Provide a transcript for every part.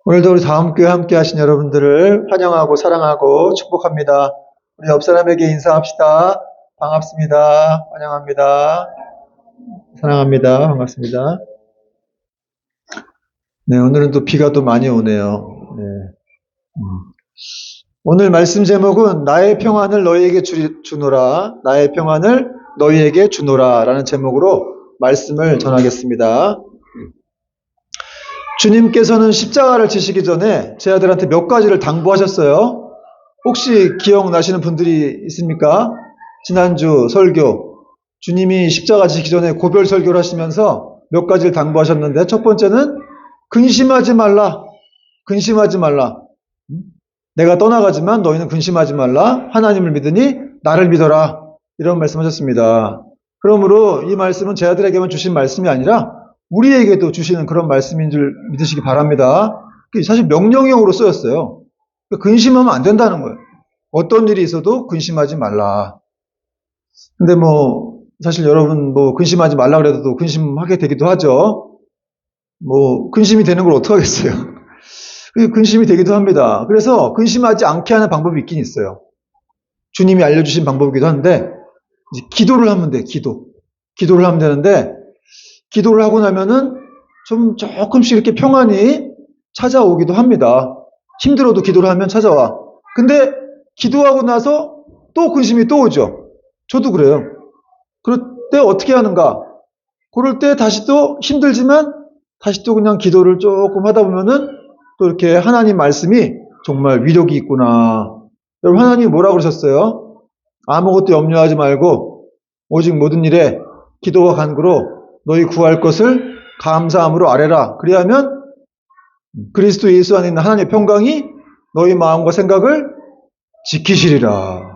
오늘도 우리 다음교회 함께 하신 여러분들을 환영하고 사랑하고 축복합니다. 우리 옆 사람에게 인사합시다. 반갑습니다. 환영합니다. 사랑합니다. 반갑습니다. 네, 오늘은 또 비가 또 많이 오네요. 네. 오늘 말씀 제목은 나의 평안을 너희에게 주노라. 나의 평안을 너희에게 주노라 라는 제목으로 말씀을 전하겠습니다. 주님께서는 십자가를 지시기 전에 제 아들한테 몇 가지를 당부하셨어요. 혹시 기억나시는 분들이 있습니까? 지난주 설교, 주님이 십자가 지시기 전에 고별 설교를 하시면서 몇 가지를 당부하셨는데, 첫 번째는 근심하지 말라. 근심하지 말라. 내가 떠나가지만 너희는 근심하지 말라. 하나님을 믿으니 나를 믿어라. 이런 말씀하셨습니다. 그러므로 이 말씀은 제 아들에게만 주신 말씀이 아니라 우리에게도 주시는 그런 말씀인 줄 믿으시기 바랍니다. 사실 명령형으로 쓰였어요. 근심하면 안 된다는 거예요. 어떤 일이 있어도 근심하지 말라. 근데 사실 여러분 근심하지 말라 그래도 근심하게 되기도 하죠. 근심이 되는 걸 어떡하겠어요. 근심이 되기도 합니다. 그래서 근심하지 않게 하는 방법이 있긴 있어요. 주님이 알려주신 방법이기도 한데, 이제 기도를 하면 돼, 기도를 하면 되는데, 기도를 하고 나면은 조금씩 이렇게 평안이 찾아오기도 합니다. 힘들어도 기도를 하면 찾아와. 근데 기도하고 나서 또 근심이 또 오죠. 저도 그래요. 그럴 때 어떻게 하는가? 그럴 때 다시 또 힘들지만 다시 또 그냥 기도를 조금 하다 보면은 또 이렇게 하나님 말씀이 정말 위력이 있구나. 여러분, 하나님이 뭐라고 그러셨어요? 아무것도 염려하지 말고 오직 모든 일에 기도와 간구로 너희 구할 것을 감사함으로 아뢰라. 그리하면 그리스도 예수 안에 있는 하나님의 평강이 너희 마음과 생각을 지키시리라.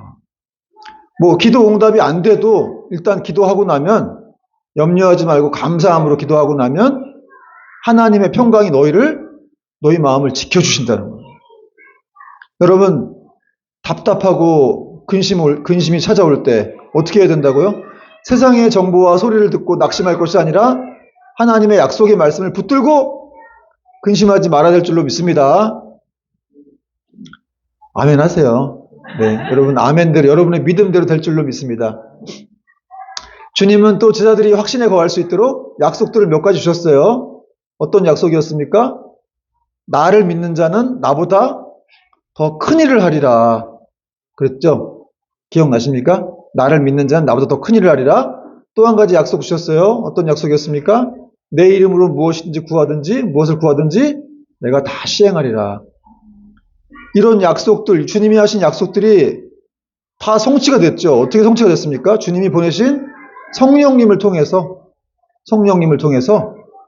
기도 응답이 안 돼도 일단 기도하고 나면, 염려하지 말고 감사함으로 기도하고 나면 하나님의 평강이 너희 마음을 지켜주신다는 거예요. 여러분, 답답하고 근심이 찾아올 때 어떻게 해야 된다고요? 세상의 정보와 소리를 듣고 낙심할 것이 아니라 하나님의 약속의 말씀을 붙들고 근심하지 말아야 될 줄로 믿습니다. 아멘 하세요. 네, 여러분 아멘대로, 여러분의 믿음대로 될 줄로 믿습니다. 주님은 또 제자들이 확신에 거할 수 있도록 약속들을 몇 가지 주셨어요. 어떤 약속이었습니까? 나를 믿는 자는 나보다 더 큰 일을 하리라. 그랬죠? 기억나십니까? 나를 믿는 자는 나보다 더 큰 일을 하리라. 또 한 가지 약속 주셨어요. 어떤 약속이었습니까? 내 이름으로 무엇을 구하든지 내가 다 시행하리라. 이런 약속들, 주님이 하신 약속들이 다 성취가 됐죠. 어떻게 성취가 됐습니까? 주님이 보내신 성령님을 통해서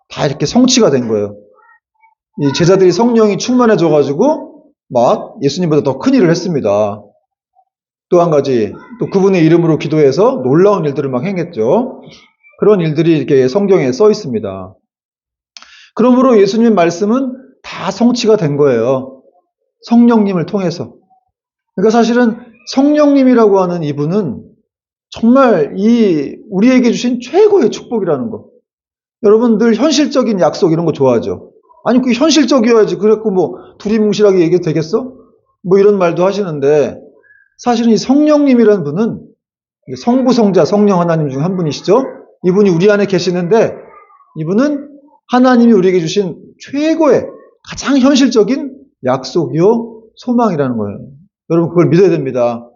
다 이렇게 성취가 된 거예요. 이 제자들이 성령이 충만해져가지고 막 예수님보다 더 큰 일을 했습니다. 또 한 가지, 또 그분의 이름으로 기도해서 놀라운 일들을 막 행했죠. 그런 일들이 이렇게 성경에 써 있습니다. 그러므로 예수님의 말씀은 다 성취가 된 거예요. 성령님을 통해서. 그러니까 사실은 성령님이라고 하는 이분은 정말 우리에게 주신 최고의 축복이라는 거. 여러분 늘 현실적인 약속 이런 거 좋아하죠. 아니, 그게 현실적이어야지. 그랬고 둘이 뭉실하게 얘기해도 되겠어? 이런 말도 하시는데, 사실은 이 성령님이라는 분은 성부, 성자, 성령 하나님 중 한 분이시죠. 이분이 우리 안에 계시는데, 이분은 하나님이 우리에게 주신 최고의 가장 현실적인 약속이요 소망이라는 거예요. 여러분 그걸 믿어야 됩니다.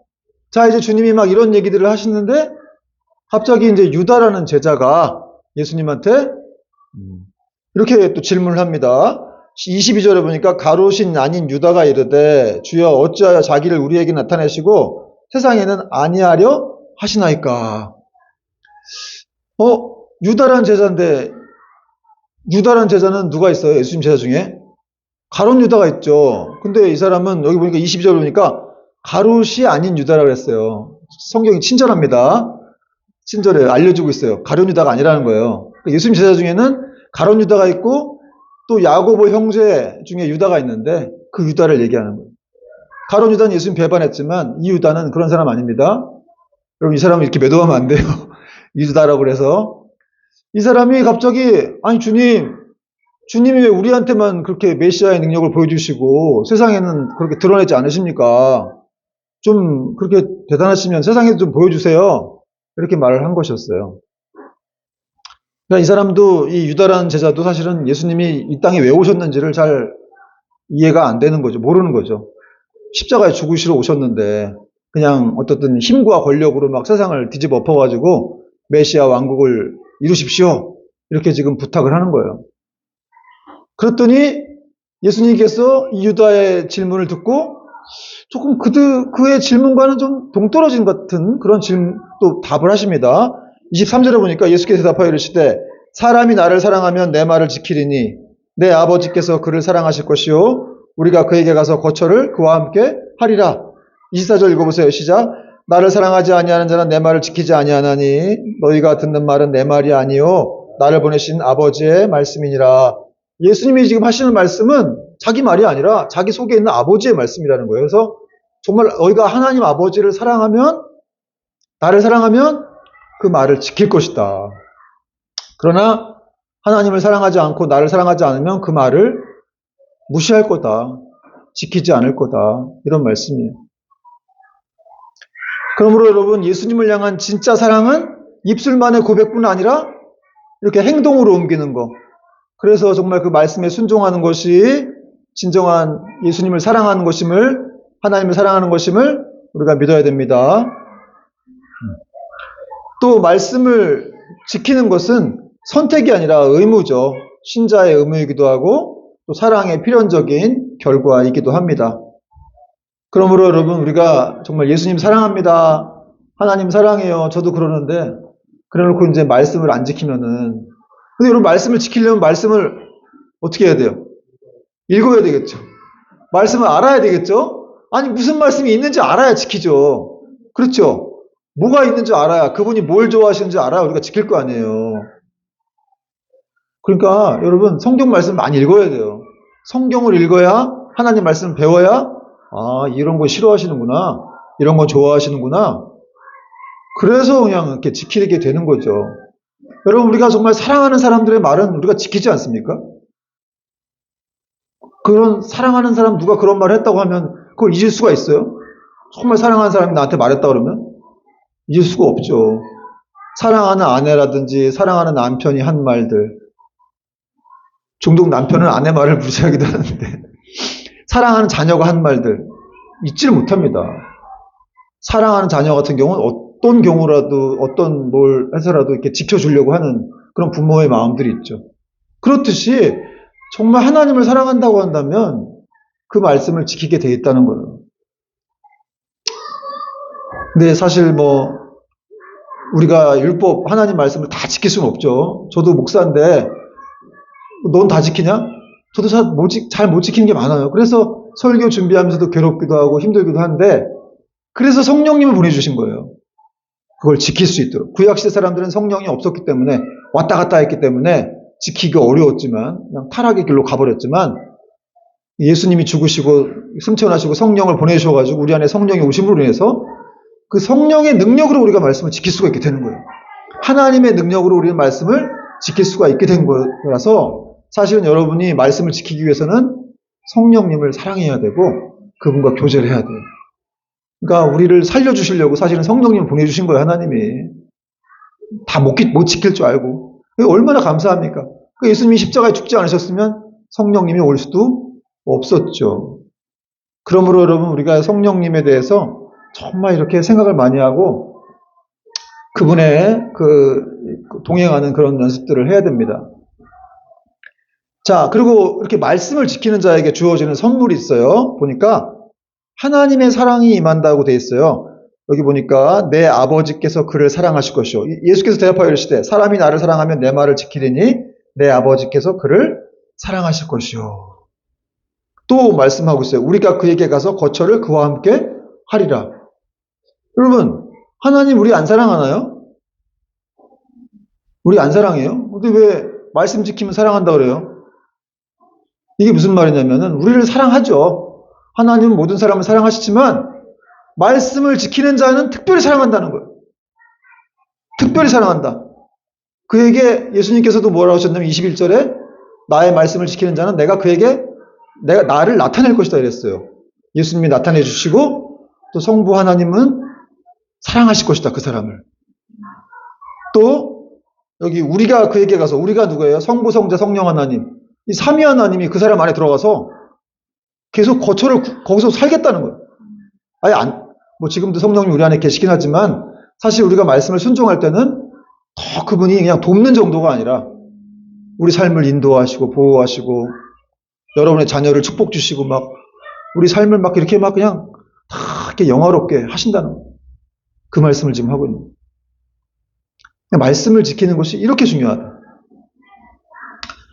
자, 이제 주님이 막 이런 얘기들을 하시는데 갑자기 이제 유다라는 제자가 예수님한테 이렇게 또 질문을 합니다. 22절에 보니까 가롯인 아닌 유다가 이르되 주여 어찌하여 자기를 우리에게 나타내시고 세상에는 아니하려 하시나이까. 유다라는 제자인데, 유다라는 제자는 누가 있어요? 예수님 제자 중에? 가롯 유다가 있죠. 근데 이 사람은 여기 보니까 22절 보니까 가롯이 아닌 유다라고 그랬어요. 성경이 친절합니다. 친절해요. 알려주고 있어요. 가롯 유다가 아니라는 거예요. 예수님 제자 중에는 가롯 유다가 있고 또 야고보 형제 중에 유다가 있는데 그 유다를 얘기하는 거예요. 가롯 유다는 예수님 배반했지만 이 유다는 그런 사람 아닙니다. 여러분 이 사람은 이렇게 매도하면 안 돼요. 이 유다라고 그래서 이 사람이 갑자기 아니 주님 주님이 왜 우리한테만 그렇게 메시아의 능력을 보여주시고 세상에는 그렇게 드러내지 않으십니까? 좀 그렇게 대단하시면 세상에 좀 보여주세요. 이렇게 말을 한 것이었어요. 그러니까 이 사람도, 이 유다라는 제자도 사실은 예수님이 이 땅에 왜 오셨는지를 잘 이해가 안 되는 거죠. 모르는 거죠. 십자가에 죽으시러 오셨는데 그냥 어떻든 힘과 권력으로 막 세상을 뒤집어 엎어가지고 메시아 왕국을 이루십시오. 이렇게 지금 부탁을 하는 거예요. 그랬더니 예수님께서 이 유다의 질문을 듣고 조금 그의 질문과는 좀 동떨어진 같은 그런 또 답을 하십니다. 23절에 보니까 예수께서 대답하여 이르시되 사람이 나를 사랑하면 내 말을 지키리니 내 아버지께서 그를 사랑하실 것이요 우리가 그에게 가서 거처를 그와 함께 하리라. 24절 읽어보세요. 시작. 나를 사랑하지 아니하는 자는 내 말을 지키지 아니하나니 너희가 듣는 말은 내 말이 아니요 나를 보내신 아버지의 말씀이니라. 예수님이 지금 하시는 말씀은 자기 말이 아니라 자기 속에 있는 아버지의 말씀이라는 거예요. 그래서 정말 너희가 하나님 아버지를 사랑하면, 나를 사랑하면 그 말을 지킬 것이다. 그러나 하나님을 사랑하지 않고 나를 사랑하지 않으면 그 말을 무시할 거다. 지키지 않을 거다. 이런 말씀이에요. 그러므로 여러분, 예수님을 향한 진짜 사랑은 입술만의 고백뿐 아니라 이렇게 행동으로 옮기는 거. 그래서 정말 그 말씀에 순종하는 것이 진정한 예수님을 사랑하는 것임을, 하나님을 사랑하는 것임을 우리가 믿어야 됩니다. 또 말씀을 지키는 것은 선택이 아니라 의무죠. 신자의 의무이기도 하고 또 사랑의 필연적인 결과이기도 합니다. 그러므로 여러분, 우리가 정말 예수님 사랑합니다. 하나님 사랑해요. 저도 그러는데 그래놓고 이제 말씀을 안 지키면은, 근데 여러분, 말씀을 지키려면 말씀을 어떻게 해야 돼요? 읽어야 되겠죠. 말씀을 알아야 되겠죠. 아니, 무슨 말씀이 있는지 알아야 지키죠. 그렇죠. 뭐가 있는지 알아야, 그분이 뭘 좋아하시는지 알아야 우리가 지킬 거 아니에요. 그러니까 여러분, 성경 말씀 많이 읽어야 돼요. 성경을 읽어야, 하나님 말씀을 배워야, 아, 이런 거 싫어하시는구나, 이런 거 좋아하시는구나, 그래서 그냥 이렇게 지키게 되는 거죠. 여러분, 우리가 정말 사랑하는 사람들의 말은 우리가 지키지 않습니까? 그런 사랑하는 사람, 누가 그런 말을 했다고 하면 그걸 잊을 수가 있어요? 정말 사랑하는 사람이 나한테 말했다 그러면 잊을 수가 없죠. 사랑하는 아내라든지 사랑하는 남편이 한 말들, 종종 남편은 아내 말을 무시하기도 하는데 사랑하는 자녀가 한 말들 잊지를 못합니다. 사랑하는 자녀 같은 경우는 어떤 경우라도, 어떤 뭘 해서라도 이렇게 지켜주려고 하는 그런 부모의 마음들이 있죠. 그렇듯이 정말 하나님을 사랑한다고 한다면 그 말씀을 지키게 돼 있다는 거예요. 근데 사실 우리가 율법, 하나님 말씀을 다 지킬 수는 없죠. 저도 목사인데 넌 다 지키냐? 저도 잘 못 지키는 게 많아요. 그래서 설교 준비하면서도 괴롭기도 하고 힘들기도 한데, 그래서 성령님을 보내주신 거예요. 그걸 지킬 수 있도록. 구약시대 사람들은 성령이 없었기 때문에, 왔다 갔다 했기 때문에 지키기가 어려웠지만, 그냥 타락의 길로 가버렸지만, 예수님이 죽으시고 승천하시고 성령을 보내주셔가지고 우리 안에 성령이 오심으로 인해서 그 성령의 능력으로 우리가 말씀을 지킬 수가 있게 되는 거예요. 하나님의 능력으로 우리는 말씀을 지킬 수가 있게 된 거라서, 사실은 여러분이 말씀을 지키기 위해서는 성령님을 사랑해야 되고 그분과 교제를 해야 돼요. 그러니까 우리를 살려주시려고 사실은 성령님을 보내주신 거예요. 하나님이 다 못 지킬 줄 알고. 얼마나 감사합니까? 그러니까 예수님이 십자가에 죽지 않으셨으면 성령님이 올 수도 없었죠. 그러므로 여러분, 우리가 성령님에 대해서 정말 이렇게 생각을 많이 하고 그분의 동행하는 그런 연습들을 해야 됩니다. 자, 그리고 이렇게 말씀을 지키는 자에게 주어지는 선물이 있어요. 보니까 하나님의 사랑이 임한다고 돼 있어요. 여기 보니까 내 아버지께서 그를 사랑하실 것이요. 예수께서 대답하여 이르시되 사람이 나를 사랑하면 내 말을 지키리니 내 아버지께서 그를 사랑하실 것이요. 또 말씀하고 있어요. 우리가 그에게 가서 거처를 그와 함께 하리라. 여러분, 하나님 우리 안 사랑하나요? 우리 안 사랑해요? 근데 왜 말씀 지키면 사랑한다 그래요? 이게 무슨 말이냐면은 우리를 사랑하죠. 하나님은 모든 사람을 사랑하시지만 말씀을 지키는 자는 특별히 사랑한다는 거예요. 특별히 사랑한다. 그에게 예수님께서도 뭐라고 하셨냐면 21절에 나의 말씀을 지키는 자는 내가 나를 나타낼 것이다 이랬어요. 예수님이 나타내 주시고 또 성부 하나님은 사랑하실 것이다, 그 사람을. 또 여기 우리가 그에게 가서, 우리가 누구예요? 성부, 성자, 성령 하나님. 이 삼위 하나님이 그 사람 안에 들어가서 계속 거기서 살겠다는 거예요. 뭐 지금도 성령님 우리 안에 계시긴 하지만 사실 우리가 말씀을 순종할 때는 더 그분이 그냥 돕는 정도가 아니라 우리 삶을 인도하시고 보호하시고 여러분의 자녀를 축복 주시고 막 우리 삶을 막 이렇게 막 그냥 다 이렇게 영화롭게 하신다는 거예요. 그 말씀을 지금 하고 있는 거예요. 말씀을 지키는 것이 이렇게 중요하다.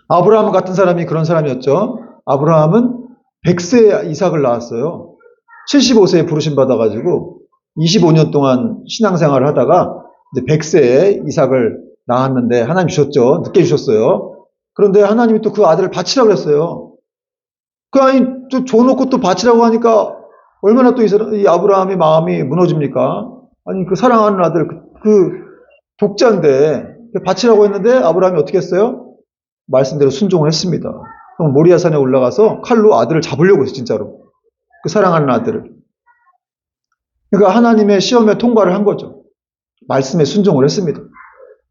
아브라함 같은 사람이 그런 사람이었죠. 아브라함은 100세에 이삭을 낳았어요. 75세에 부르심 받아가지고 25년 동안 신앙생활을 하다가 이제 100세에 이삭을 낳았는데 하나님 주셨죠. 늦게 주셨어요. 그런데 하나님이 또 그 아들을 바치라고 그랬어요. 또 줘놓고 또 바치라고 하니까 얼마나 또 이 아브라함의 마음이 무너집니까? 아니 그 사랑하는 아들 그 독자인데 바치라고 했는데 아브라함이 어떻게 했어요? 말씀대로 순종을 했습니다. 그럼 모리아산에 올라가서 칼로 아들을 잡으려고 했어요. 진짜로. 그 사랑하는 아들을. 그러니까 하나님의 시험에 통과를 한 거죠. 말씀에 순종을 했습니다.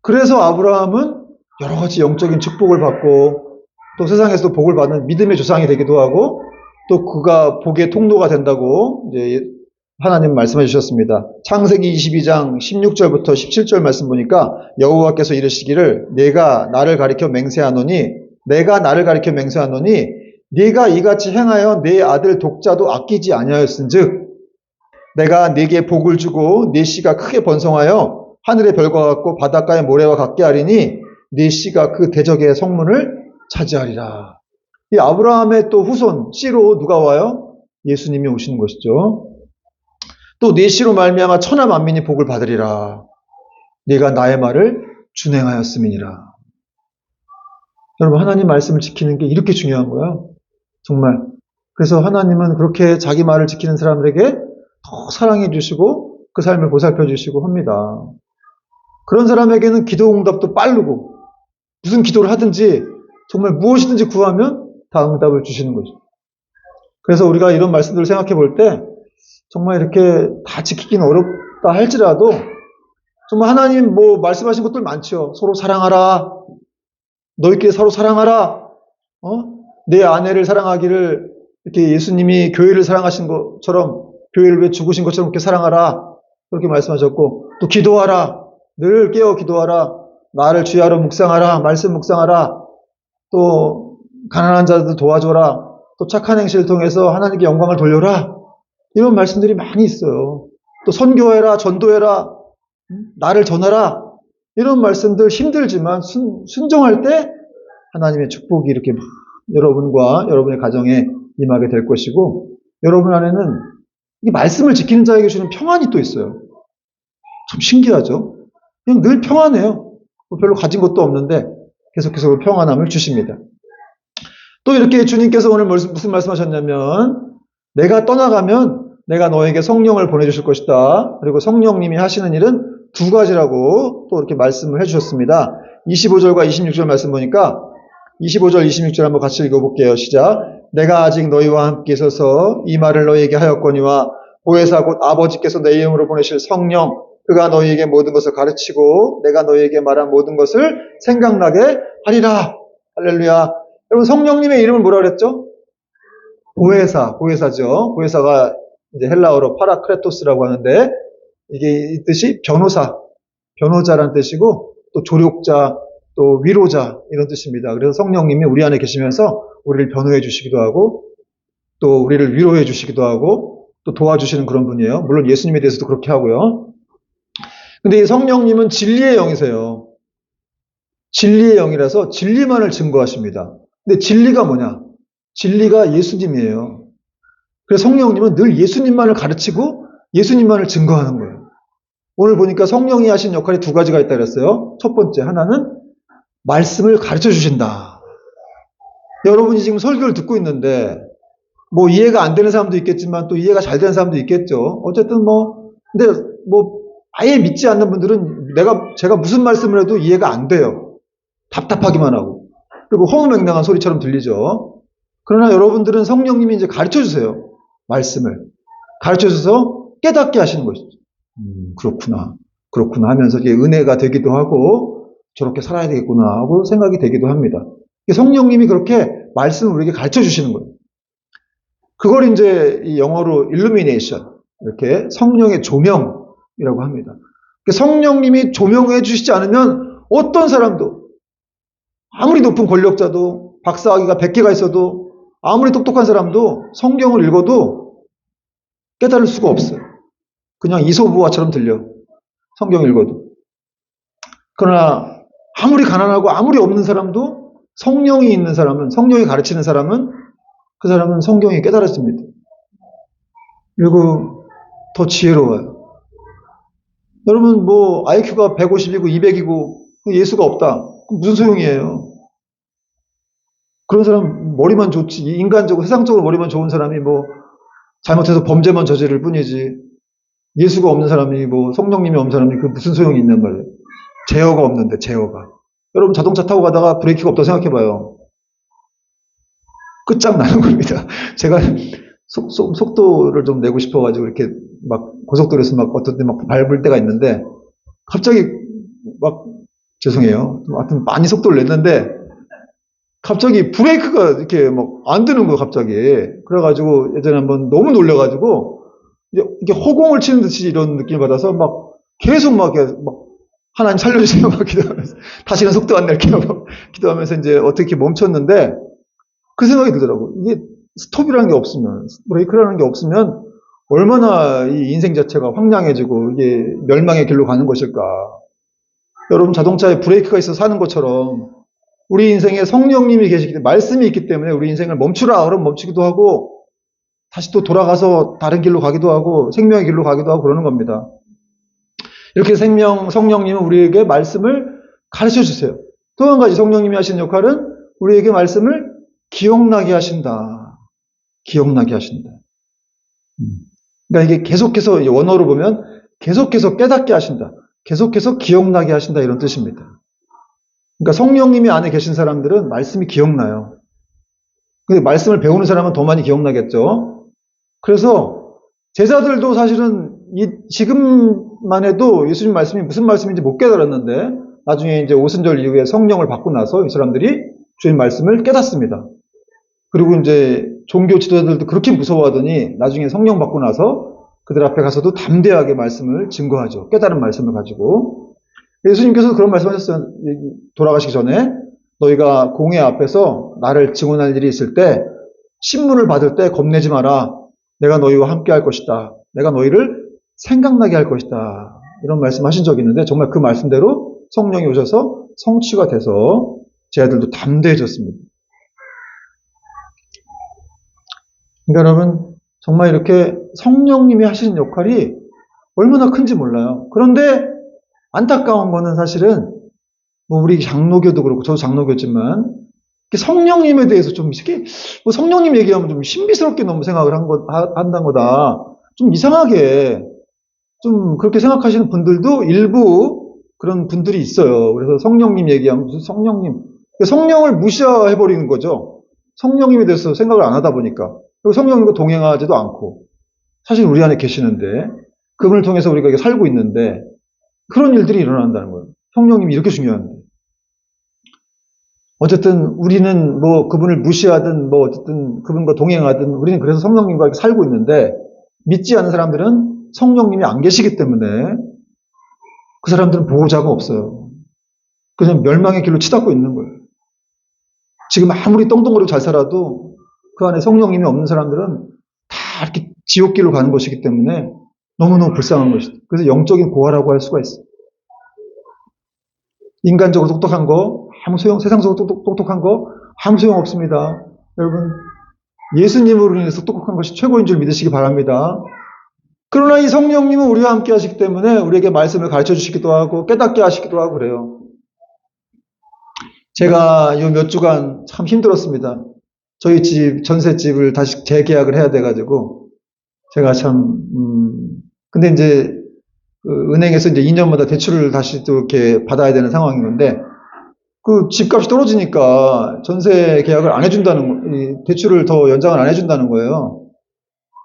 그래서 아브라함은 여러 가지 영적인 축복을 받고 또 세상에서도 복을 받는 믿음의 조상이 되기도 하고 또 그가 복의 통로가 된다고 이제 하나님 말씀해 주셨습니다. 창세기 22장 16절부터 17절 말씀 보니까 여호와께서 이르시기를 내가 나를 가리켜 맹세하노니 네가 이같이 행하여 네 아들 독자도 아끼지 아니하였은즉 내가 네게 복을 주고 네 씨가 크게 번성하여 하늘의 별과 같고 바닷가의 모래와 같게 하리니 네 씨가 그 대적의 성문을 차지하리라. 이 아브라함의 또 후손 씨로 누가 와요? 예수님이 오시는 것이죠. 또 네 씨로 말미암아 천하 만민이 복을 받으리라. 네가 나의 말을 준행하였음이니라. 여러분 하나님 말씀을 지키는 게 이렇게 중요한 거예요. 정말. 그래서 하나님은 그렇게 자기 말을 지키는 사람들에게 더 사랑해 주시고 그 삶을 보살펴 주시고 합니다. 그런 사람에게는 기도 응답도 빠르고 무슨 기도를 하든지 정말 무엇이든지 구하면 다 응답을 주시는 거죠. 그래서 우리가 이런 말씀들을 생각해 볼 때 정말 이렇게 다 지키기는 어렵다 할지라도 정말 하나님 뭐 말씀하신 것들 많죠. 서로 사랑하라. 너희끼리 서로 사랑하라. 내 아내를 사랑하기를 이렇게 예수님이 교회를 사랑하신 것처럼 교회를 위해 죽으신 것처럼 그렇게 사랑하라. 그렇게 말씀하셨고 또 기도하라. 늘 깨어 기도하라. 나를 주야로 묵상하라. 말씀 묵상하라. 또 가난한 자들 도와줘라. 또 착한 행실을 통해서 하나님께 영광을 돌려라. 이런 말씀들이 많이 있어요. 또 선교해라. 전도해라. 나를 전하라. 이런 말씀들 힘들지만 순종할 때 하나님의 축복이 이렇게 막 여러분과 여러분의 가정에 임하게 될 것이고 여러분 안에는 이 말씀을 지키는 자에게 주는 평안이 또 있어요. 참 신기하죠? 그냥 늘 평안해요. 별로 가진 것도 없는데 계속해서 그 평안함을 주십니다. 또 이렇게 주님께서 오늘 무슨 말씀하셨냐면 내가 떠나가면 내가 너에게 성령을 보내주실 것이다. 그리고 성령님이 하시는 일은 두 가지라고 또 이렇게 말씀을 해주셨습니다. 25절과 26절 말씀 보니까 25절, 26절 한번 같이 읽어볼게요. 시작. 내가 아직 너희와 함께 있어서 이 말을 너희에게 하였거니와 보혜사 곧 아버지께서 내 이름으로 보내실 성령 그가 너희에게 모든 것을 가르치고 내가 너희에게 말한 모든 것을 생각나게 하리라. 할렐루야. 여러분 성령님의 이름은 뭐라 그랬죠? 보혜사죠. 보혜사가 이제 헬라어로 파라크레토스라고 하는데 이게 이 뜻이 변호자란 뜻이고 또 조력자, 또 위로자 이런 뜻입니다. 그래서 성령님이 우리 안에 계시면서 우리를 변호해 주시기도 하고 또 우리를 위로해 주시기도 하고 또 도와주시는 그런 분이에요. 물론 예수님에 대해서도 그렇게 하고요. 근데 이 성령님은 진리의 영이세요. 진리의 영이라서 진리만을 증거하십니다. 근데 진리가 뭐냐? 진리가 예수님이에요. 그래서 성령님은 늘 예수님만을 가르치고 예수님만을 증거하는 거예요. 오늘 보니까 성령이 하신 역할이 두 가지가 있다 그랬어요. 첫 번째 하나는 말씀을 가르쳐 주신다. 여러분이 지금 설교를 듣고 있는데 뭐 이해가 안 되는 사람도 있겠지만 또 이해가 잘 되는 사람도 있겠죠. 어쨌든 근데 아예 믿지 않는 분들은 제가 무슨 말씀을 해도 이해가 안 돼요. 답답하기만 하고. 그리고 허무맹랑한 소리처럼 들리죠. 그러나 여러분들은 성령님이 이제 가르쳐 주세요. 말씀을. 가르쳐 줘서 깨닫게 하시는 것이죠. 그렇구나. 그렇구나 하면서 이게 은혜가 되기도 하고 저렇게 살아야 되겠구나 하고 생각이 되기도 합니다. 성령님이 그렇게 말씀을 우리에게 가르쳐 주시는 거예요. 그걸 이제 이 영어로 illumination, 이렇게 성령의 조명이라고 합니다. 성령님이 조명해 주시지 않으면 어떤 사람도, 아무리 높은 권력자도, 박사학위가 100개가 있어도, 아무리 똑똑한 사람도 성경을 읽어도 깨달을 수가 없어요. 그냥 이소부화처럼 들려. 성경 읽어도. 그러나 아무리 가난하고 아무리 없는 사람도 성령이 있는 사람은, 성령이 가르치는 사람은 그 사람은 성경이 깨달아집니다. 그리고 더 지혜로워요. 여러분 뭐 IQ가 150이고 200이고 예수가 없다. 무슨 소용이에요? 그런 사람 머리만 좋지. 인간적으로 세상적으로 머리만 좋은 사람이 뭐 잘못해서 범죄만 저지를 뿐이지. 예수가 없는 사람이 뭐 성령님이 없는 사람이 그 무슨 소용이 있냔 말이에요. 제어가 없는데 제어가. 여러분 자동차 타고 가다가 브레이크가 없다고 생각해봐요. 끝장나는 겁니다. 제가 속도를 좀 내고 싶어가지고 이렇게 막 고속도로에서 막 어떤 때 막 밟을 때가 있는데 갑자기 막 죄송해요. 하여튼 많이 속도를 냈는데 갑자기 브레이크가 이렇게 막 안 드는 거예요, 갑자기. 그래가지고 예전에 한번 너무 놀래가지고 이게 허공을 치는 듯이 이런 느낌을 받아서 막 계속 막 하나님 살려주세요 막 기도하면서 다시는 속도 안 낼게요 막 기도하면서 이제 어떻게 멈췄는데 그 생각이 들더라고요. 이게 스톱이라는 게 없으면, 브레이크라는 게 없으면 얼마나 이 인생 자체가 황량해지고 이게 멸망의 길로 가는 것일까. 여러분 자동차에 브레이크가 있어서 사는 것처럼 우리 인생에 성령님이 계시기 때문에, 말씀이 있기 때문에 우리 인생을 멈추라 그러면 멈추기도 하고 다시 또 돌아가서 다른 길로 가기도 하고 생명의 길로 가기도 하고 그러는 겁니다. 이렇게 성령님은 우리에게 말씀을 가르쳐 주세요. 또 한 가지 성령님이 하시는 역할은 우리에게 말씀을 기억나게 하신다. 기억나게 하신다. 그러니까 이게 계속해서 원어로 보면 계속해서 깨닫게 하신다. 계속해서 기억나게 하신다 이런 뜻입니다. 그러니까 성령님이 안에 계신 사람들은 말씀이 기억나요. 근데 말씀을 배우는 사람은 더 많이 기억나겠죠. 그래서 제자들도 사실은 지금만 해도 예수님 말씀이 무슨 말씀인지 못 깨달았는데 나중에 이제 오순절 이후에 성령을 받고 나서 이 사람들이 주님 말씀을 깨닫습니다. 그리고 이제 종교 지도자들도 그렇게 무서워하더니 나중에 성령 받고 나서 그들 앞에 가서도 담대하게 말씀을 증거하죠. 깨달은 말씀을 가지고. 예수님께서 그런 말씀하셨어요. 돌아가시기 전에 너희가 공회 앞에서 나를 증언할 일이 있을 때 신문을 받을 때 겁내지 마라. 내가 너희와 함께 할 것이다. 내가 너희를 생각나게 할 것이다. 이런 말씀하신 적이 있는데 정말 그 말씀대로 성령이 오셔서 성취가 돼서 제 아들도 담대해졌습니다. 그러니까 여러분 정말 이렇게 성령님이 하시는 역할이 얼마나 큰지 몰라요. 그런데 안타까운 거는 사실은 뭐 우리 장로교도 그렇고 저도 장로교지만 성령님에 대해서 좀 이렇게 뭐 성령님 얘기하면 좀 신비스럽게 너무 생각을 한다는 거다. 좀 이상하게 좀 그렇게 생각하시는 분들도 일부 그런 분들이 있어요. 그래서 성령님 얘기하면 무슨 성령님 성령을 무시해버리는 거죠. 성령님에 대해서 생각을 안 하다 보니까. 그리고 성령님과 동행하지도 않고 사실 우리 안에 계시는데 그분을 통해서 우리가 살고 있는데 그런 일들이 일어난다는 거예요. 성령님이 이렇게 중요한데. 어쨌든 우리는 뭐 그분을 무시하든 뭐 어쨌든 그분과 동행하든 우리는 그래서 성령님과 살고 있는데 믿지 않는 사람들은 성령님이 안 계시기 때문에 그 사람들은 보호자가 없어요. 그냥 멸망의 길로 치닫고 있는 거예요. 지금 아무리 떵떵거리고 잘 살아도 그 안에 성령님이 없는 사람들은 다 이렇게 지옥길로 가는 것이기 때문에 너무너무 불쌍한 것이죠. 그래서 영적인 고아라고 할 수가 있어요. 인간적으로 똑똑한 거, 세상적으로 똑똑한 거, 아무 소용 없습니다. 여러분, 예수님으로 인해서 똑똑한 것이 최고인 줄 믿으시기 바랍니다. 그러나 이 성령님은 우리와 함께 하시기 때문에 우리에게 말씀을 가르쳐 주시기도 하고 깨닫게 하시기도 하고 그래요. 제가 요 몇 주간 참 힘들었습니다. 저희 집, 전셋집을 다시 재계약을 해야 돼가지고 제가 참, 근데 이제 은행에서 이제 2년마다 대출을 다시 또 이렇게 받아야 되는 상황인 건데 그 집값이 떨어지니까 전세 계약을 안 해준다는, 대출을 더 연장을 안 해준다는 거예요.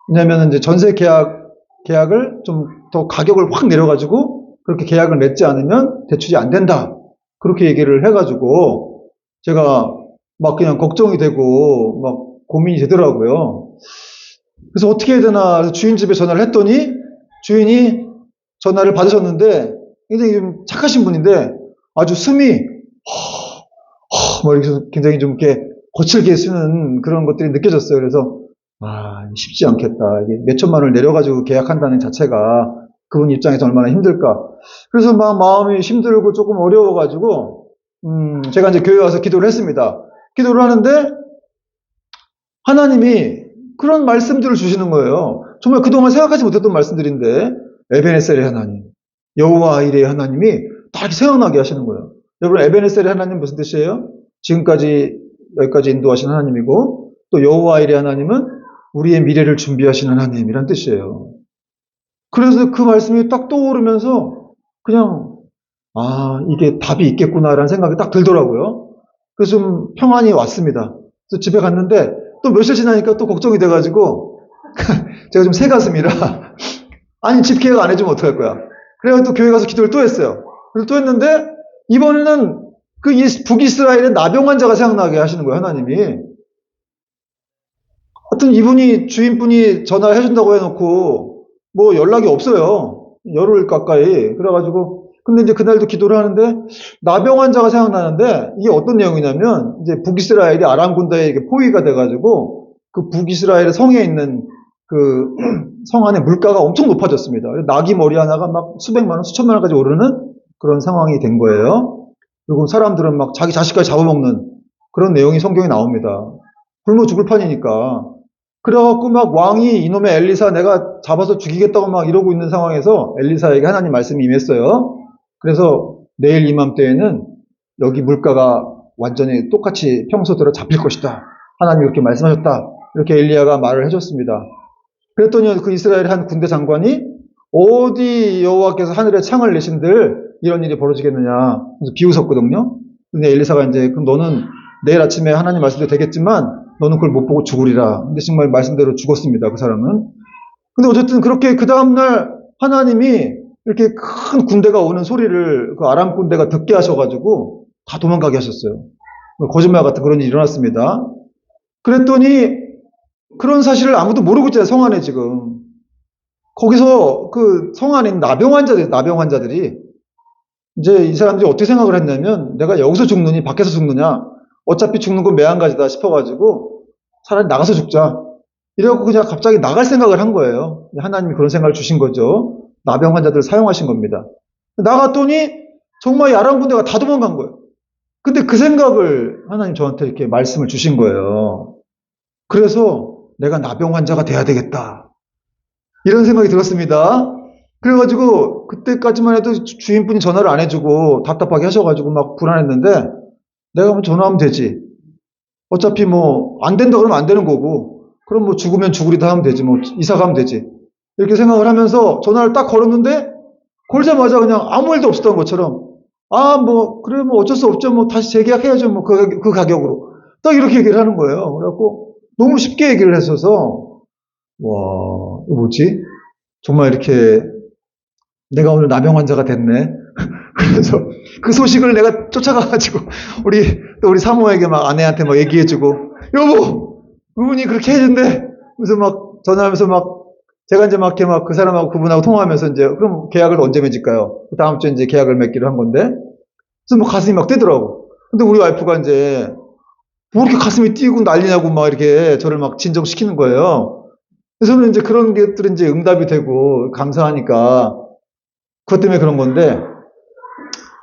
왜냐면 이제 전세 계약을 좀 더 가격을 확 내려가지고 그렇게 계약을 맺지 않으면 대출이 안 된다. 그렇게 얘기를 해가지고 제가 막 그냥 걱정이 되고 막 고민이 되더라고요. 그래서 어떻게 해야 되나 해서 주인 집에 전화를 했더니 주인이 전화를 받으셨는데 굉장히 좀 착하신 분인데 아주 숨이 뭐 이렇게 굉장히 좀 이렇게 거칠게 쓰는 그런 것들이 느껴졌어요. 그래서 쉽지 않겠다. 이게 몇 천만 원을 내려가지고 계약한다는 자체가 그분 입장에서 얼마나 힘들까. 그래서 막 마음이 힘들고 조금 어려워가지고 제가 이제 교회 와서 기도를 했습니다. 기도를 하는데 하나님이 그런 말씀들을 주시는 거예요. 정말 그동안 생각하지 못했던 말씀들인데 에베네셀의 하나님, 여호와 이레의 하나님이 다 이렇게 생각나게 하시는 거예요. 여러분 에베네셀의 하나님 무슨 뜻이에요? 지금까지 여기까지 인도하신 하나님이고 또 여호와 이레의 하나님은 우리의 미래를 준비하시는 하나님이란 뜻이에요. 그래서 그 말씀이 딱 떠오르면서 그냥 이게 답이 있겠구나라는 생각이 딱 들더라고요. 그래서 좀 평안이 왔습니다. 그래서 집에 갔는데 또 며칠 지나니까 또 걱정이 돼가지고 제가 좀 새가슴이라 아니 집 계약 안 해주면 어떡할 거야. 그래서 또 교회 가서 기도를 또 했어요. 그래서 또 했는데 이번에는 그 북이스라엘의 나병 환자가 생각나게 하시는 거예요. 하나님이. 하여튼 이분이 주인분이 전화를 해준다고 해놓고 뭐 연락이 없어요. 열흘 가까이. 그래가지고 근데 이제 그날도 기도를 하는데 나병 환자가 생각나는데 이게 어떤 내용이냐면 이제 북이스라엘이 아람 군대에 포위가 돼가지고 그 북이스라엘 성에 있는 그 성 안에 물가가 엄청 높아졌습니다. 나귀 머리 하나가 막 수백만 원, 수천만 원까지 오르는 그런 상황이 된 거예요. 그리고 사람들은 막 자기 자식까지 잡아먹는 그런 내용이 성경에 나옵니다. 굶어 죽을 판이니까. 그래갖고 막 왕이 이놈의 엘리사 내가 잡아서 죽이겠다고 막 이러고 있는 상황에서 엘리사에게 하나님 말씀이 임했어요. 그래서 내일 이맘때에는 여기 물가가 완전히 똑같이 평소대로 잡힐 것이다. 하나님이 그렇게 말씀하셨다. 이렇게 엘리야가 말을 해줬습니다. 그랬더니 그 이스라엘 한 군대 장관이 어디 여호와께서 하늘에 창을 내신들 이런 일이 벌어지겠느냐. 그래서 비웃었거든요. 근데 엘리사가 이제 그럼 너는 내일 아침에 하나님 말씀대로 되겠지만 너는 그걸 못 보고 죽으리라. 근데 정말 말씀대로 죽었습니다. 그 사람은. 근데 어쨌든 그렇게 그 다음날 하나님이 이렇게 큰 군대가 오는 소리를 그 아람 군대가 듣게 하셔가지고 다 도망가게 하셨어요. 거짓말 같은 그런 일이 일어났습니다. 그랬더니 그런 사실을 아무도 모르고 있잖아요. 성 안에 지금. 거기서 그 성 안에 있는 나병 환자들이 이제 이 사람들이 어떻게 생각을 했냐면 내가 여기서 죽느니 밖에서 죽느냐 어차피 죽는 건 매한가지다 싶어가지고 차라리 나가서 죽자. 이래갖고 그냥 갑자기 나갈 생각을 한 거예요. 하나님이 그런 생각을 주신 거죠. 나병 환자들을 사용하신 겁니다. 나갔더니 정말 이 아람 군대가 다 도망간 거예요. 근데 그 생각을 하나님 저한테 이렇게 말씀을 주신 거예요. 그래서 내가 나병 환자가 돼야 되겠다. 이런 생각이 들었습니다. 그래가지고 그때까지만 해도 주인분이 전화를 안 해주고 답답하게 하셔가지고 막 불안했는데 내가 뭐 전화하면 되지. 어차피 뭐 안 된다 그러면 안 되는 거고 그럼 뭐 죽으면 죽으리다 하면 되지. 뭐 이사 가면 되지. 이렇게 생각을 하면서 전화를 딱 걸었는데 걸자마자 그냥 아무 일도 없었던 것처럼 뭐 그래 뭐 어쩔 수 없죠. 뭐 다시 재계약해야죠. 뭐 그 가격으로. 딱 이렇게 얘기를 하는 거예요. 그래갖고 너무 쉽게 얘기를 했어서 와 이거 뭐지? 정말 이렇게 내가 오늘 나병 환자가 됐네. 그래서 그 소식을 내가 쫓아가가지고 우리 사모에게 막 아내한테 막 얘기해주고 여보 그분이 그렇게 해준대. 그래서 막 전화하면서 막 제가 이제 막 이렇게 막 그 사람하고 그분하고 통화하면서 이제 그럼 계약을 언제 맺을까요? 다음 주에 이제 계약을 맺기로 한 건데 그래서 뭐 가슴이 막 뛰더라고. 근데 우리 와이프가 이제 뭐 이렇게 가슴이 뛰고 난리냐고 막 이렇게 저를 막 진정시키는 거예요. 그래서 저는 이제 그런 것들은 이제 응답이 되고 감사하니까 그것 때문에 그런 건데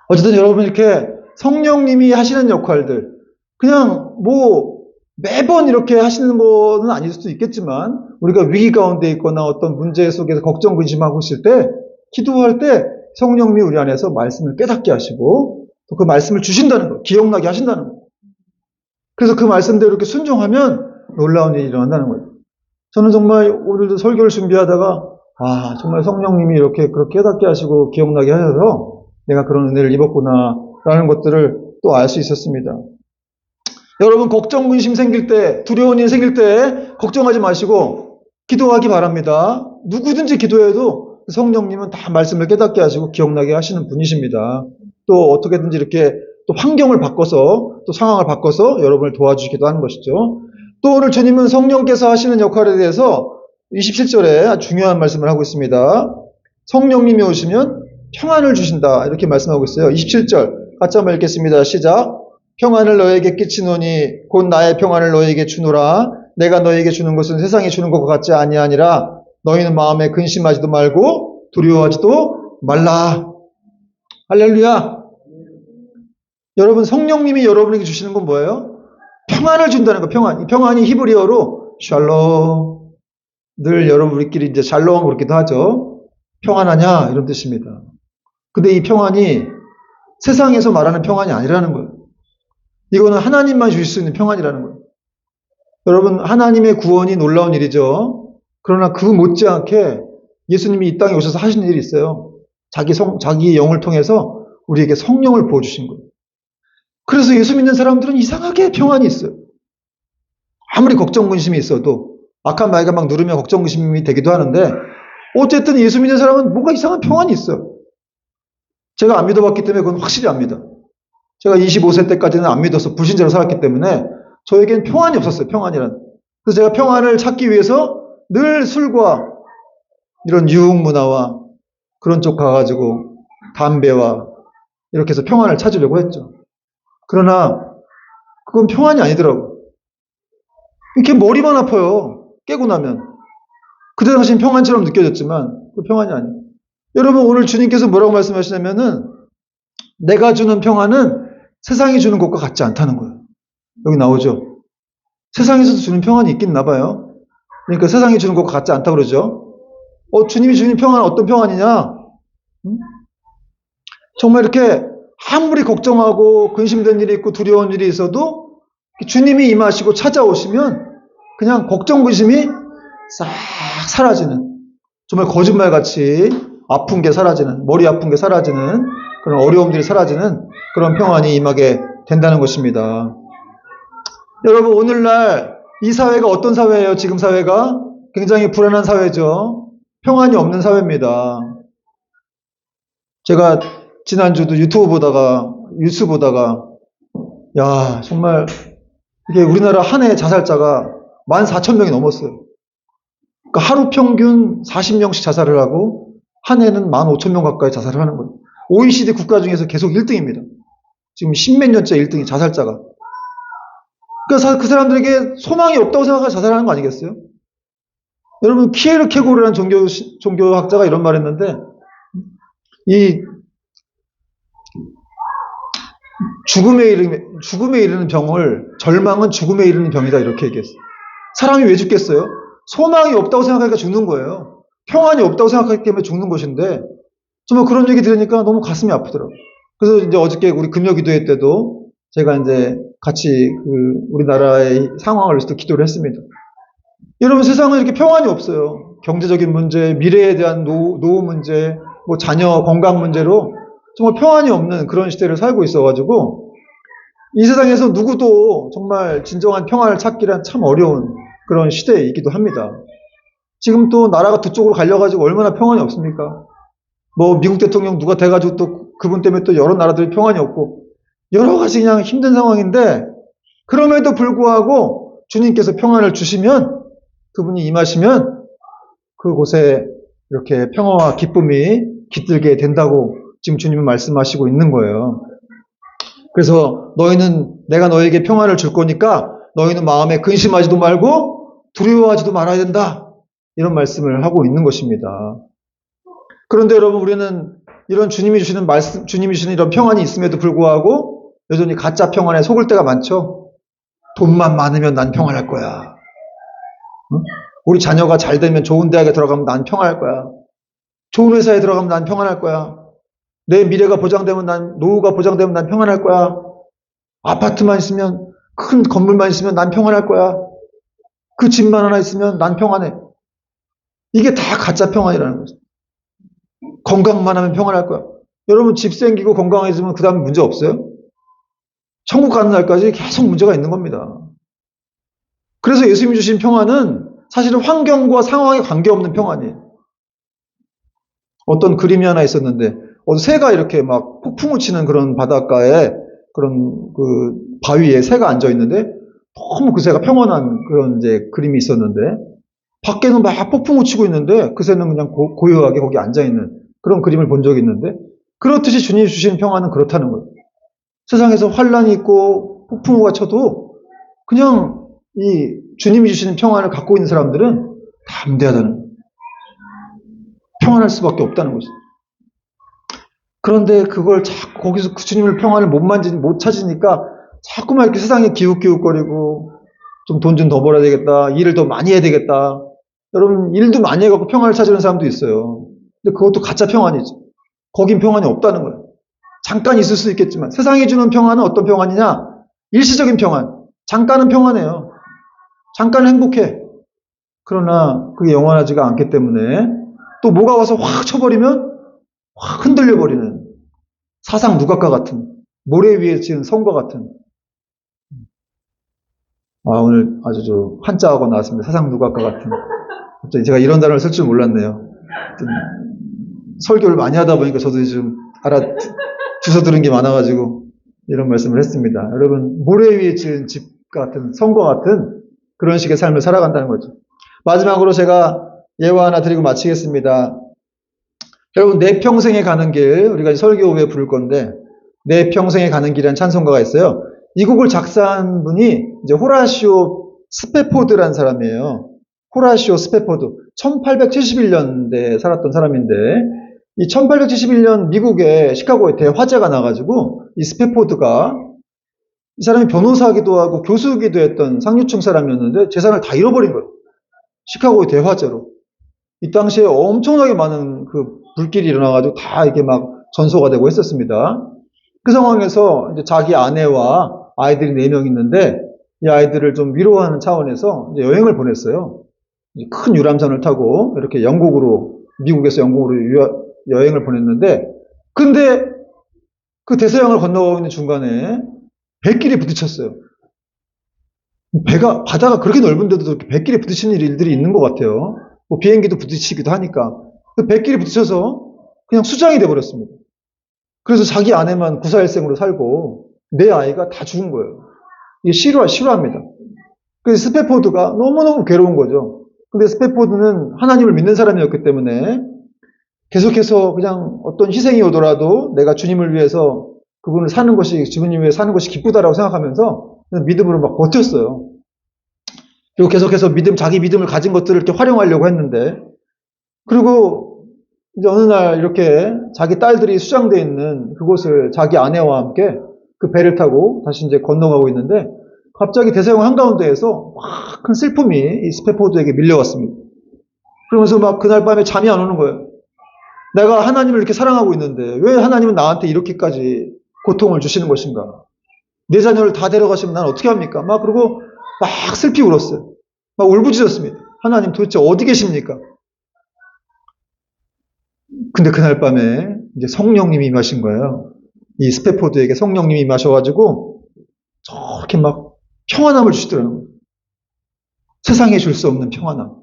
어쨌든 여러분 이렇게 성령님이 하시는 역할들 그냥 뭐 매번 이렇게 하시는 거는 아닐 수도 있겠지만 우리가 위기 가운데 있거나 어떤 문제 속에서 걱정 근심하고 있을 때 기도할 때 성령님이 우리 안에서 말씀을 깨닫게 하시고 또 그 말씀을 주신다는 거 기억나게 하신다는 거 그래서 그 말씀대로 이렇게 순종하면 놀라운 일이 일어난다는 거예요. 저는 정말 오늘도 설교를 준비하다가 정말 성령님이 이렇게 그렇게 깨닫게 하시고 기억나게 하셔서 내가 그런 은혜를 입었구나라는 것들을 또 알 수 있었습니다. 여러분, 걱정, 근심 생길 때, 두려운 일 생길 때 걱정하지 마시고 기도하기 바랍니다. 누구든지 기도해도 성령님은 다 말씀을 깨닫게 하시고 기억나게 하시는 분이십니다. 또 어떻게든지 이렇게 또 환경을 바꿔서 또 상황을 바꿔서 여러분을 도와주시기도 하는 것이죠. 또 오늘 주님은 성령께서 하시는 역할에 대해서 27절에 아주 중요한 말씀을 하고 있습니다. 성령님이 오시면 평안을 주신다 이렇게 말씀하고 있어요. 27절 같이 한번 읽겠습니다. 시작. 평안을 너에게 끼치노니 곧 나의 평안을 너에게 주노라. 내가 너에게 주는 것은 세상이 주는 것과 같지 아니하니라. 너희는 마음에 근심하지도 말고 두려워하지도 말라. 할렐루야. 여러분, 성령님이 여러분에게 주시는 건 뭐예요? 평안을 준다는 거. 평안. 이 평안이 히브리어로 샬롬. 늘 여러분들끼리 이제 샬롬 그렇기도 하죠. 평안하냐 이런 뜻입니다. 근데 이 평안이 세상에서 말하는 평안이 아니라는 거예요. 이거는 하나님만 주실 수 있는 평안이라는 거예요. 여러분, 하나님의 구원이 놀라운 일이죠. 그러나 그 못지않게 예수님이 이 땅에 오셔서 하신 일이 있어요. 자기 영을 통해서 우리에게 성령을 부어주신 거예요. 그래서 예수 믿는 사람들은 이상하게 평안이 있어요. 아무리 걱정, 근심이 있어도 악한 마귀가 막 누르면 걱정, 근심이 되기도 하는데 어쨌든 예수 믿는 사람은 뭔가 이상한 평안이 있어요. 제가 안 믿어봤기 때문에 그건 확실히 압니다. 제가 25세 때까지는 안 믿어서 불신자로 살았기 때문에 저에겐 평안이 없었어요. 평안이란. 그래서 제가 평안을 찾기 위해서 늘 술과 이런 유흥 문화와 그런 쪽 가가지고 담배와 이렇게 해서 평안을 찾으려고 했죠. 그러나 그건 평안이 아니더라고요. 이렇게 머리만 아파요. 깨고 나면. 그때 당시엔 평안처럼 느껴졌지만 그 평안이 아니에요. 여러분, 오늘 주님께서 뭐라고 말씀하시냐면은 내가 주는 평안은 세상이 주는 것과 같지 않다는 거예요. 여기 나오죠. 세상에서도 주는 평안이 있긴 나봐요. 그러니까 세상이 주는 것과 같지 않다고 그러죠. 주님이 주는 평안은 어떤 평안이냐? 정말 이렇게 아무리 걱정하고 근심된 일이 있고 두려운 일이 있어도 주님이 임하시고 찾아오시면 그냥 걱정, 근심이 싹 사라지는, 정말 거짓말같이 아픈 게 사라지는, 머리 아픈 게 사라지는, 그런 어려움들이 사라지는 그런 평안이 임하게 된다는 것입니다. 여러분, 오늘날 이 사회가 어떤 사회예요? 지금 사회가 굉장히 불안한 사회죠. 평안이 없는 사회입니다. 제가 지난주도 뉴스 보다가 야, 정말 이게 우리나라 한 해 자살자가 14,000명이 넘었어요. 그러니까 하루 평균 40명씩 자살을 하고 한 해는 15,000명 가까이 자살을 하는 거예요. OECD 국가 중에서 계속 1등입니다. 지금 10몇 년째 1등이 자살자가. 그러니까 그 사람들에게 소망이 없다고 생각하고 자살하는 거 아니겠어요? 여러분, 키에르케고르라는 종교학자가 이런 말을 했는데, 이 죽음에 이르는 병을, 절망은 죽음에 이르는 병이다 이렇게 얘기했어요. 사람이 왜 죽겠어요? 소망이 없다고 생각하니까 죽는 거예요. 평안이 없다고 생각하기 때문에 죽는 것인데, 정말 그런 얘기 들으니까 너무 가슴이 아프더라고요. 그래서 이제 어저께 우리 금요기도회 때도 제가 이제 같이 우리나라의 상황을 위해서 기도를 했습니다. 여러분, 세상은 이렇게 평안이 없어요. 경제적인 문제, 미래에 대한 노후 문제, 뭐 자녀 건강 문제로 정말 평안이 없는 그런 시대를 살고 있어가지고 이 세상에서 누구도 정말 진정한 평안을 찾기란 참 어려운 그런 시대이기도 합니다. 지금 또 나라가 두 쪽으로 갈려가지고 얼마나 평안이 없습니까? 뭐 미국 대통령 누가 돼가지고 또 그분 때문에 또 여러 나라들이 평안이 없고 여러 가지 그냥 힘든 상황인데 그럼에도 불구하고 주님께서 평안을 주시면 그분이 임하시면 그곳에 이렇게 평화와 기쁨이 깃들게 된다고 지금 주님은 말씀하시고 있는 거예요. 그래서 내가 너에게 평안을 줄 거니까 너희는 마음에 근심하지도 말고 두려워하지도 말아야 된다. 이런 말씀을 하고 있는 것입니다. 그런데 여러분, 우리는 이런 주님이 주시는 이런 평안이 있음에도 불구하고 여전히 가짜 평안에 속을 때가 많죠. 돈만 많으면 난 평안할 거야. 응? 우리 자녀가 잘 되면 좋은 대학에 들어가면 난 평안할 거야. 좋은 회사에 들어가면 난 평안할 거야. 내 미래가 보장되면 노후가 보장되면 난 평안할 거야. 아파트만 있으면, 큰 건물만 있으면 난 평안할 거야. 그 집만 하나 있으면 난 평안해. 이게 다 가짜 평안이라는 거죠. 건강만 하면 평안할 거야. 여러분, 집 생기고 건강해지면 그 다음에 문제 없어요? 천국 가는 날까지 계속 문제가 있는 겁니다. 그래서 예수님이 주신 평안은 사실은 환경과 상황에 관계없는 평안이에요. 어떤 그림이 하나 있었는데 새가 이렇게 막 폭풍을 치는 그런 바닷가에 그런 그 바위에 새가 앉아 있는데 너무 그 새가 평안한 그런 이제 그림이 있었는데 밖에는 막 폭풍을 치고 있는데 그 새는 그냥 고요하게 거기 앉아 있는 그런 그림을 본 적이 있는데 그렇듯이 주님이 주시는 평안은 그렇다는 거예요. 세상에서 환란이 있고 폭풍우가 쳐도 그냥 이 주님이 주시는 평안을 갖고 있는 사람들은 담대하다는 거예요. 평안할 수밖에 없다는 거죠. 그런데 그걸 자꾸 거기서 그 주님을 평안을 못 찾으니까 자꾸만 이렇게 세상에 기웃기웃거리고 좀 돈 좀 더 벌어야 되겠다. 일을 더 많이 해야 되겠다. 여러분 일도 많이 해갖고 평안을 찾으는 사람도 있어요. 근데 그것도 가짜 평안이죠. 거긴 평안이 없다는 거예요. 잠깐 있을 수 있겠지만 세상이 주는 평안은 어떤 평안이냐? 일시적인 평안. 잠깐은 평안해요. 잠깐 행복해. 그러나 그게 영원하지가 않기 때문에 또 뭐가 와서 확 쳐버리면 확 흔들려버리는 사상 누각과 같은 모래 위에 지은 성과 같은 오늘 아주 한자하고 나왔습니다. 사상 누각과 같은 갑자기 제가 이런 단어를 쓸 줄 몰랐네요. 설교를 많이 하다 보니까 저도 좀 주워 들은 게 많아가지고 이런 말씀을 했습니다. 여러분 모래 위에 지은 집 같은 성과 같은 그런 식의 삶을 살아간다는 거죠. 마지막으로 제가 예화 하나 드리고 마치겠습니다. 여러분 내 평생에 가는 길 우리가 설교 후에 부를 건데 내 평생에 가는 길이라는 찬송가가 있어요. 이 곡을 작사한 분이 이제 호라시오 스페포드라는 사람이에요. 호라시오 스페포드 1871년대에 살았던 사람인데 이 1871년 미국의 시카고에 대화재가 나가지고 이 스페포드가 이 사람이 변호사기도 하고 교수기도 했던 상류층 사람이었는데 재산을 다 잃어버린 거예요. 시카고의 대화재로. 이 당시에 엄청나게 많은 그 불길이 일어나가지고 다 이게 막 전소가 되고 했었습니다. 그 상황에서 이제 자기 아내와 아이들이 4명 있는데 이 아이들을 좀 위로하는 차원에서 이제 여행을 보냈어요. 큰 유람선을 타고 이렇게 미국에서 영국으로 여행을 보냈는데 근데 그 대서양을 건너가고 있는 중간에 뱃길에 부딪혔어요. 바다가 그렇게 넓은데도 뱃길에 부딪히는 일들이 있는 것 같아요. 뭐 비행기도 부딪히기도 하니까. 뱃길에 부딪혀서 그냥 수장이 돼버렸습니다. 그래서 자기 아내만 구사일생으로 살고 내 아이가 다 죽은 거예요. 이게 실화입니다. 그래서 스페포드가 너무너무 괴로운 거죠. 근데 스페포드는 하나님을 믿는 사람이었기 때문에 계속해서 그냥 어떤 희생이 오더라도 내가 주님을 위해서 주님을 위해 사는 것이 기쁘다라고 생각하면서 믿음으로 막 버텼어요. 그리고 계속해서 자기 믿음을 가진 것들을 이렇게 활용하려고 했는데, 그리고 이제 어느 날 이렇게 자기 딸들이 수장되어 있는 그곳을 자기 아내와 함께 그 배를 타고 다시 이제 건너가고 있는데, 갑자기 대서양 한가운데에서 막 큰 슬픔이 이 스페포드에게 밀려왔습니다. 그러면서 막 그날 밤에 잠이 안 오는 거예요. 내가 하나님을 이렇게 사랑하고 있는데 왜 하나님은 나한테 이렇게까지 고통을 주시는 것인가? 내 자녀를 다 데려가시면 난 어떻게 합니까? 그리고 막 슬피 울었어요. 막 울부짖었습니다. 하나님 도대체 어디 계십니까? 근데 그날 밤에 이제 성령님이 임하신 거예요. 이 스페포드에게 성령님이 임하셔가지고 저렇게 막 평안함을 주시더라고요. 세상에 줄 수 없는 평안함.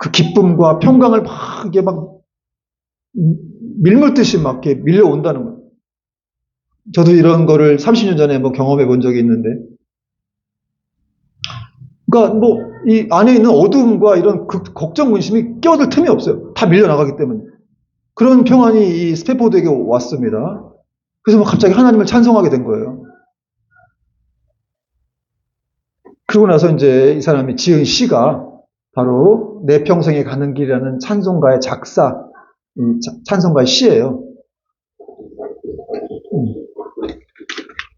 그 기쁨과 평강을 이게 밀물듯이 막 이렇게 밀려온다는 거예요. 저도 이런 거를 30년 전에 한번 경험해 본 적이 있는데, 그러니까 이 안에 있는 어두움과 이런 걱정, 근심이 끼어들 틈이 없어요. 다 밀려나가기 때문에. 그런 평안이 이 스페포드에게 왔습니다. 그래서 갑자기 하나님을 찬송하게 된 거예요. 그러고 나서 이제 이 사람이 지은 시가 바로 내 평생에 가는 길이라는 찬송가의 찬송가의 시예요.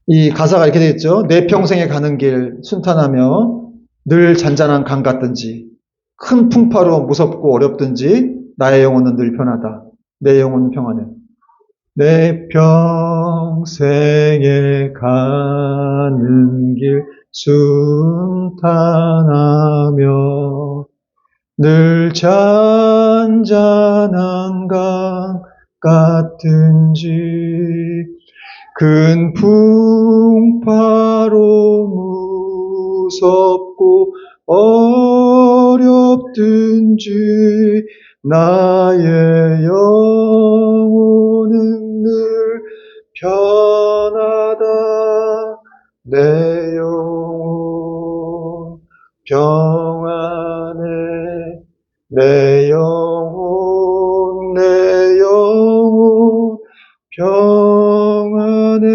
이 가사가 이렇게 되어 있죠. 내 평생에 가는 길 순탄하며 늘 잔잔한 강 같든지 큰 풍파로 무섭고 어렵든지 나의 영혼은 늘 편하다. 내 영혼은 평안해. 내 평생에 가는 길 순탄하며 늘 잔잔한 강 같은지 큰 풍파로 무섭고 어렵든지 나의 영혼은 늘 편하다. 내 영혼 평안해. 내 영혼 평안해.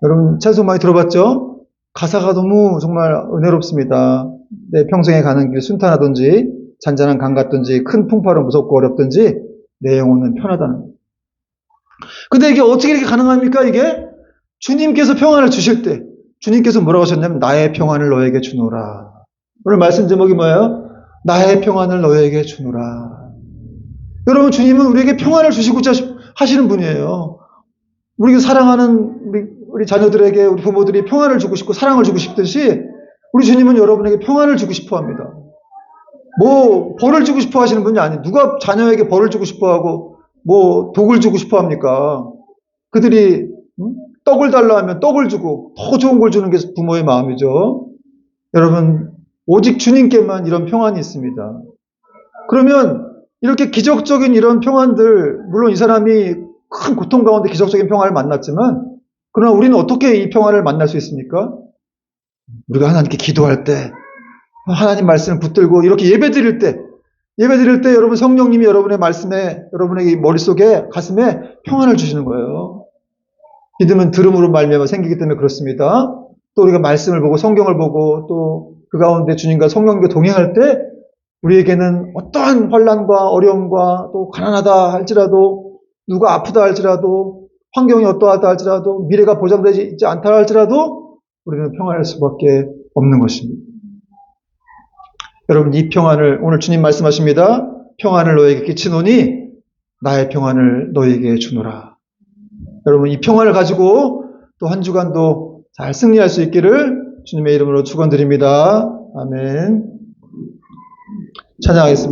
여러분 찬송 많이 들어봤죠? 가사가 너무 정말 은혜롭습니다. 내 평생에 가는 길 순탄하든지 잔잔한 강 같든지 큰 풍파로 무섭고 어렵든지 내 영혼은 편하다는. 근데 이게 어떻게 이렇게 가능합니까? 이게 주님께서 평안을 주실 때 주님께서 뭐라고 하셨냐면 나의 평안을 너에게 주노라. 오늘 말씀 제목이 뭐예요? 나의 평안을 너에게 주노라. 여러분 주님은 우리에게 평안을 주시고자 하시는 분이에요. 우리가 사랑하는 우리 자녀들에게 우리 부모들이 평안을 주고 싶고 사랑을 주고 싶듯이 우리 주님은 여러분에게 평안을 주고 싶어 합니다. 뭐 벌을 주고 싶어 하시는 분이 아니에요. 누가 자녀에게 벌을 주고 싶어 하고 뭐 독을 주고 싶어 합니까? 그들이 떡을 달라 하면 떡을 주고 더 좋은 걸 주는 게 부모의 마음이죠. 여러분 오직 주님께만 이런 평안이 있습니다. 그러면 이렇게 기적적인 이런 평안들, 물론 이 사람이 큰 고통 가운데 기적적인 평안을 만났지만 그러나 우리는 어떻게 이 평안을 만날 수 있습니까? 우리가 하나님께 기도할 때 하나님 말씀을 붙들고 이렇게 예배 드릴 때 여러분 성령님이 여러분의 말씀에 여러분의 머릿속에 가슴에 평안을 주시는 거예요. 믿음은 들음으로 말미암아 생기기 때문에 그렇습니다. 또 우리가 말씀을 보고 성경을 보고 또 그 가운데 주님과 성령님과 동행할 때 우리에게는 어떠한 환난과 어려움과 또 가난하다 할지라도 누가 아프다 할지라도 환경이 어떠하다 할지라도 미래가 보장되지 있지 않다 할지라도 우리는 평안할 수밖에 없는 것입니다. 여러분 이 평안을 오늘 주님 말씀하십니다. 평안을 너에게 끼치노니 나의 평안을 너에게 주노라. 여러분 이 평안을 가지고 또 한 주간도 잘 승리할 수 있기를 주님의 이름으로 축원드립니다. 아멘. 찬양하겠습니다.